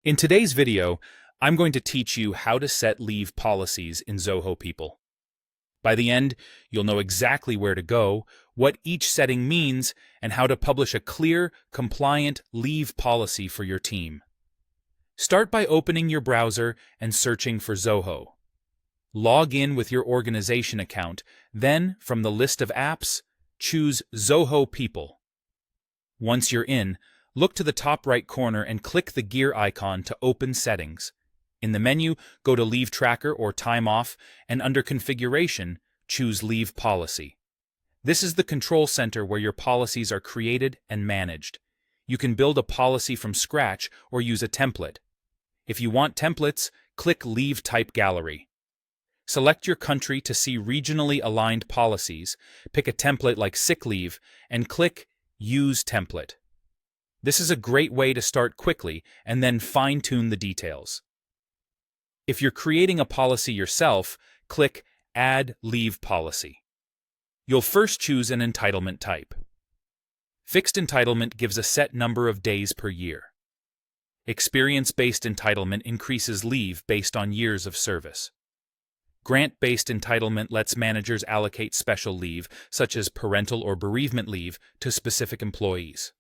In today's video, I'm going to teach you how to set leave policies in Zoho People. By the end, you'll know exactly where to go, what each setting means, and how to publish a clear, compliant leave policy for your team. Start by opening your browser and searching for Zoho. Log in with your organization account, then, from the list of apps, choose Zoho People. Once you're in, look to the top right corner and click the gear icon to open Settings. In the menu, go to Leave Tracker or Time Off, and under Configuration, choose Leave Policy. This is the control center where your policies are created and managed. You can build a policy from scratch or use a template. If you want templates, click Leave Type Gallery. Select your country to see regionally aligned policies, pick a template like sick leave, and click Use Template. This is a great way to start quickly and then fine-tune the details. If you're creating a policy yourself, click Add Leave Policy. You'll first choose an entitlement type. Fixed entitlement gives a set number of days per year. Experience-based entitlement increases leave based on years of service. Grant-based entitlement lets managers allocate special leave, such as parental or bereavement leave, to specific employees.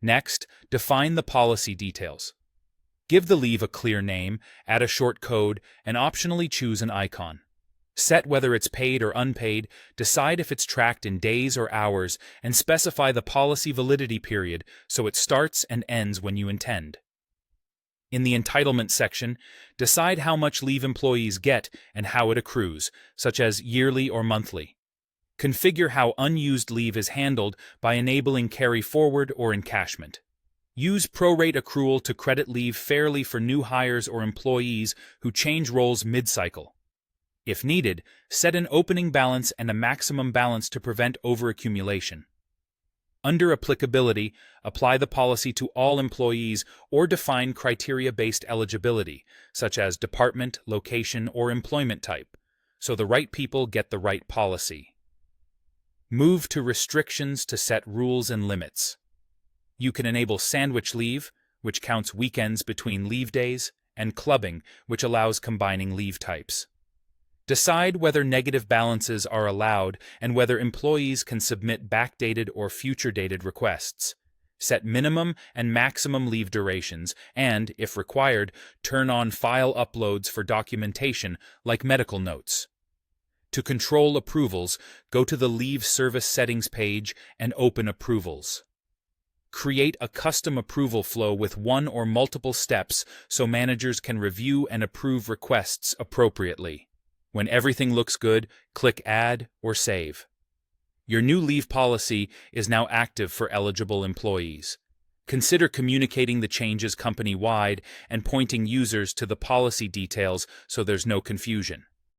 Next, define the policy details. Give the leave a clear name, add a short code, and optionally choose an icon. Set whether it's paid or unpaid, decide if it's tracked in days or hours, and specify the policy validity period so it starts and ends when you intend. In the entitlement section, decide how much leave employees get and how it accrues, such as yearly or monthly. Configure how unused leave is handled by enabling carry forward or encashment. Use prorate accrual to credit leave fairly for new hires or employees who change roles mid-cycle. If needed, set an opening balance and a maximum balance to prevent overaccumulation. Under applicability, apply the policy to all employees or define criteria-based eligibility, such as department, location, or employment type, so the right people get the right policy. Move to restrictions to set rules and limits. You can enable sandwich leave, which counts weekends between leave days, and clubbing, which allows combining leave types. Decide whether negative balances are allowed and whether employees can submit backdated or future-dated requests. Set minimum and maximum leave durations and, if required, turn on file uploads for documentation like medical notes. To control approvals, go to the Leave Service Settings page and open Approvals. Create a custom approval flow with one or multiple steps so managers can review and approve requests appropriately. When everything looks good, click Add or Save. Your new leave policy is now active for eligible employees. Consider communicating the changes company-wide and pointing users to the policy details so there's no confusion.